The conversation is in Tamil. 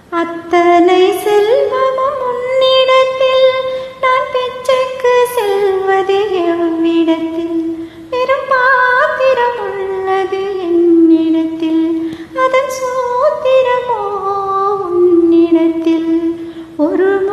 அத்தனை செல்வமும் உன்னிடத்தில் நான் பிச்சைக்கு செல்வது எவ்விடத்தில்? வெறும் பாத்திரம் உள்ளது என்னிடத்தில், அதன் சூத்திரமோ உன்னிடத்தில். ஒரு